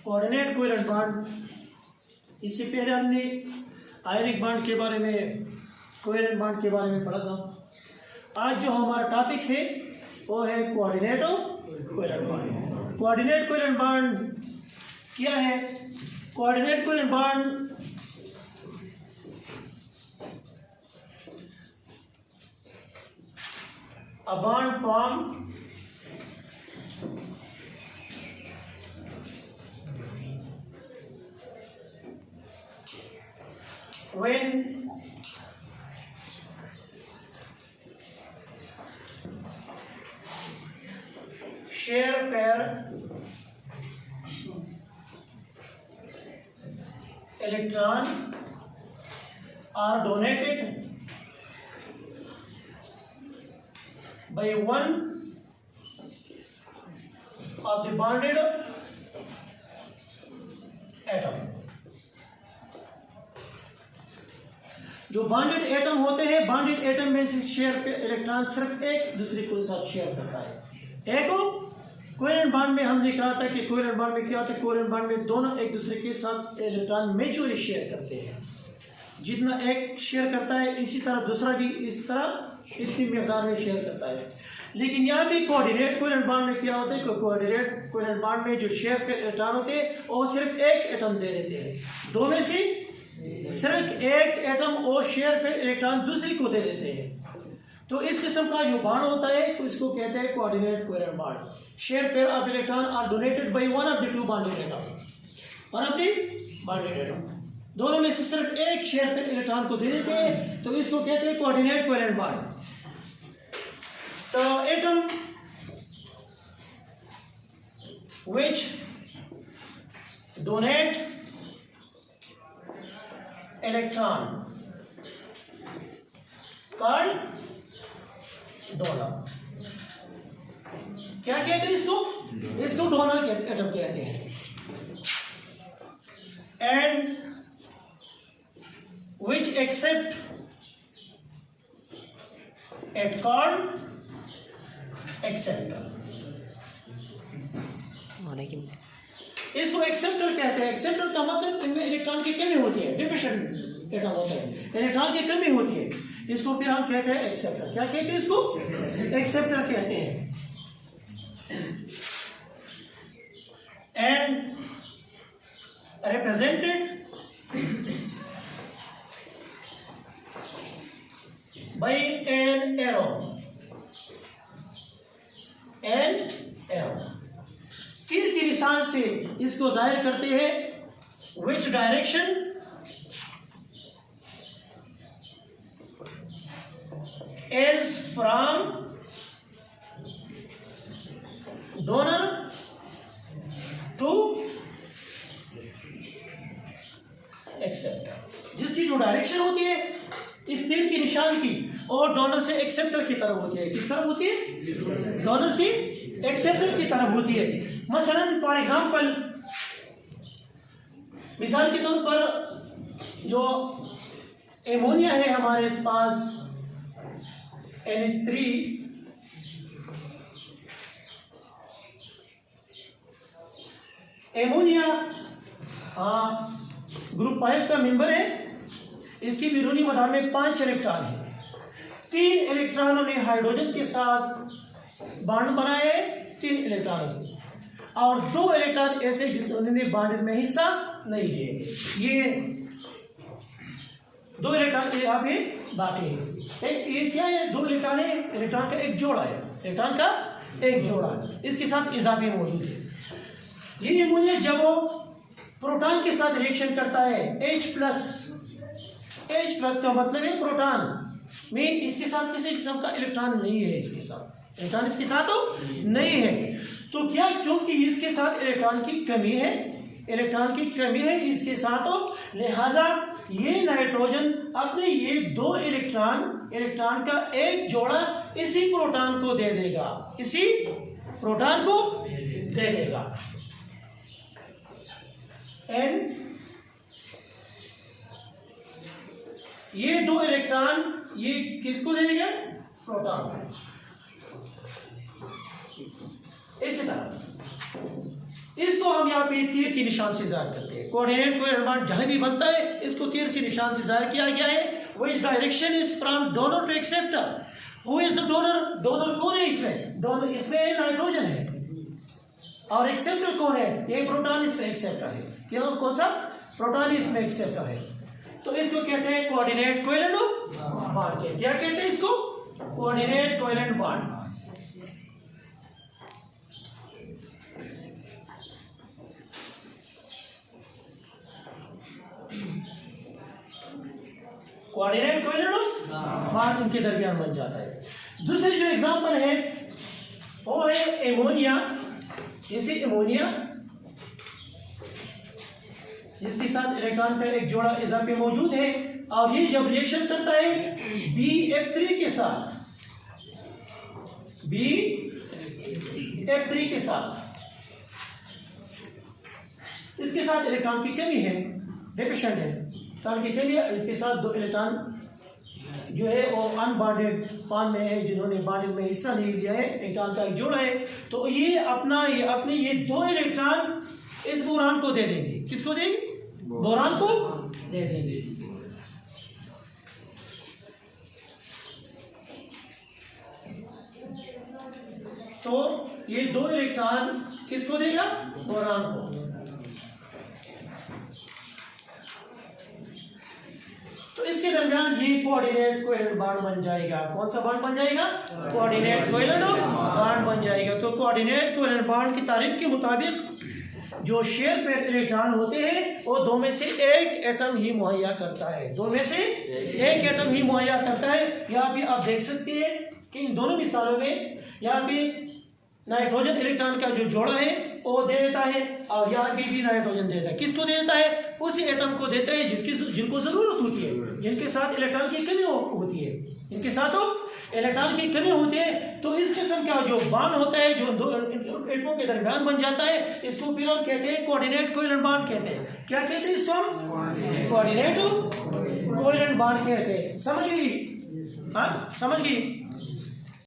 Coordinate covalent bond, इससे पहले हमने आयनिक बॉन्ड के बारे में, कोवेलेंट बॉन्ड के बारे में पढ़ा था। आज जो हमारा टॉपिक है वो है coordinate covalent bond. Coordinate covalent bond क्या है? Coordinate covalent bond a bond formed when share pair electron are donated by one of the bonded atom। जो बॉन्डेड एटम होते हैं, बॉन्डेड एटम में से शेयर पे इलेक्ट्रॉन सिर्फ एक दूसरे के साथ शेयर करता है। एक कोवेलेंट बॉन्ड में हमने कहा था कि कोवेलेंट बॉन्ड में क्या होता है, कोवेलेंट बॉन्ड में दोनों एक दूसरे के साथ इलेक्ट्रॉन म्यूचुअली शेयर करते हैं। जितना एक शेयर करता है इसी तरह दूसरा भी इस तरह इतनी मकदार में शेयर करता है। लेकिन यहाँ भी कोऑर्डिनेट कोवेलेंट बॉन्ड में क्या होता है, कोऑर्डिनेट कोवेलेंट बॉन्ड में जो शेयर पे इलेक्ट्रॉन होते हैं वो सिर्फ एक एटम दे देते हैं। दो में से सिर्फ एक एटम और शेयर पे इलेक्ट्रॉन दूसरी को दे देते हैं। तो इस किस्म का जो बॉन्ड होता है तो इसको कहते हैं coordinate covalent bond. Share pair of electron are donated by one of the two bonded atom, one of the bonded atom. दोनों में से सिर्फ एक शेयर पे इलेक्ट्रॉन को दे देते हैं, तो इसको कहते हैं कोऑर्डिनेट कोवेलेंट बॉन्ड। तो atom which donate electron called donor। क्या कहते हैं इसको? इसको डोनर एटम कहते हैं। And which accept it called acceptor। इसको एक्सेप्टर कहते हैं। एक्सेप्टर का मतलब इनमें इलेक्ट्रॉन की कमी होती है, डिफिशिएंट एटम होता है, इलेक्ट्रॉन की कमी होती है, इसको फिर हम कहते हैं एक्सेप्टर। क्या कहते हैं इसको? एक्सेप्टर कहते हैं। And represented by an arrow, an arrow। तीर के निशान से इसको जाहिर करते हैं। which direction is from donor to acceptor। जिसकी जो डायरेक्शन होती है इस तीर के निशान की और डोनर से एक्सेप्टर की तरफ होती है। किस तरफ होती है? डोनर से एक्सेप्टर की तरफ होती है। मसलन फॉर एग्जांपल, मिसाल के तौर पर जो एमोनिया है हमारे पास Na3, एमोनिया ग्रुप 5 का मेंबर है। इसकी बैरूनी मदार में 5 इलेक्ट्रॉन है। 3 इलेक्ट्रॉनों ने हाइड्रोजन के साथ बॉन्ड बनाए 3 इलेक्ट्रॉनों से, और 2 इलेक्ट्रॉन ऐसे जिन्होंने बॉन्ड में हिस्सा नहीं लिए। ये 2 इलेक्ट्रॉन यहाँ पे बाकी है। ये क्या है? 2 इलेक्ट्रॉन है, इलेक्ट्रॉन का एक जोड़ा है, इलेक्ट्रॉन का एक जोड़ा इसके साथ इजाफी मौजूद है। ये एमोनिया जब वो प्रोटॉन के साथ रिएक्शन करता है, H+ का मतलब है प्रोटॉन में, इसके साथ किसी किस्म का इलेक्ट्रॉन नहीं है, इसके साथ इलेक्ट्रॉन इसके साथ नहीं है। तो क्या, चूंकि इसके साथ इलेक्ट्रॉन की कमी है, इलेक्ट्रॉन की कमी है इसके साथ, लिहाजा ये नाइट्रोजन अपने ये 2 इलेक्ट्रॉन का एक जोड़ा इसी प्रोटॉन को दे देगा, इसी प्रोटॉन को दे देगा। एंड ये 2 इलेक्ट्रॉन ये किसको दे देगा? प्रोटॉन। इसी तरह इसको हम यहाँ पे तीर के निशान से जाहिर करते हैं। कोऑर्डिनेट कोवेलेंट बॉन्ड जहां भी बनता है इसको तीर से निशान से जाहिर किया गया है। Which direction is from donor to acceptor. Who is the donor? Donor कौन है इसमें? डोनर इसमें नाइट्रोजन है और एक्सेप्टर कौन है? ये प्रोटॉन इसमें एक्सेप्टर है। क्या कौन सा? प्रोटॉन इसमें एक्सेप्टर है। तो इसको कहते हैं कोऑर्डिनेट कोवेलेंट बॉन्ड। क्या कहते हैं इसको? Coordinate covalent bond. Coordinate covalent bond इनके दरमियान बन जाता है। दूसरी जो एग्जांपल है वो है एमोनिया। जैसे एमोनिया इसके साथ इलेक्ट्रॉन का एक जोड़ा इजाफे मौजूद है और ये जब रिएक्शन करता है BF3 के साथ, BF3 के साथ, इसके साथ इलेक्ट्रॉन की कमी है, डेफिशिएंट है, इलेक्ट्रॉन की कमी है। इसके साथ 2 इलेक्ट्रॉन जो है वो अनबॉन्डेड फॉर्म में है, जिन्होंने बॉन्डिंग में हिस्सा नहीं लिया है, इलेक्ट्रॉन का एक जोड़ा है। तो ये अपने ये 2 इलेक्ट्रॉन इस बोरान को दे देंगे। किसको देंगे? बोरान को दे देंगे। तो ये 2 इलेक्ट्रॉन किसको देगा? बोरान को। तो इसके दरमियान ये कोऑर्डिनेट कोवेलेंट बॉन्ड बन जाएगा। कौन सा बॉन्ड बन जाएगा? कोऑर्डिनेट कोवेलेंट बॉन्ड बन जाएगा। तो कोऑर्डिनेट कोवेलेंट बॉन्ड की तारीफ के मुताबिक जो शेयर पेयर इलेक्ट्रॉन होते हैं वो 2 में से 1 एटम ही मुहैया करता है। 2 में से 1 एटम ही मुहैया करता है। यहाँ पे आप देख सकते हैं कि इन दोनों मिसालों में यहाँ पे नाइट्रोजन इलेक्ट्रॉन का जो जोड़ा है वो दे देता है और यहाँ पे भी नाइट्रोजन देता है। किसको देता है? उसी एटम को देता है जिनको जरूरत होती है, जिनके साथ इलेक्ट्रॉन की कमी होती है, इनके साथ इलेक्ट्रॉन की कमी होती है। तो इस किस्म का जो बॉन्ड होता है जो 2 एटमों के दरमियान बन जाता है, इसको फिर हम कहते हैं कोऑर्डिनेट कोवेलेंट बॉन्ड कहते हैं। क्या कहते हैं इसको? हम कोऑर्डिनेट कोवेलेंट बॉन्ड कहते हैं। समझ गई? हाँ, समझ गई।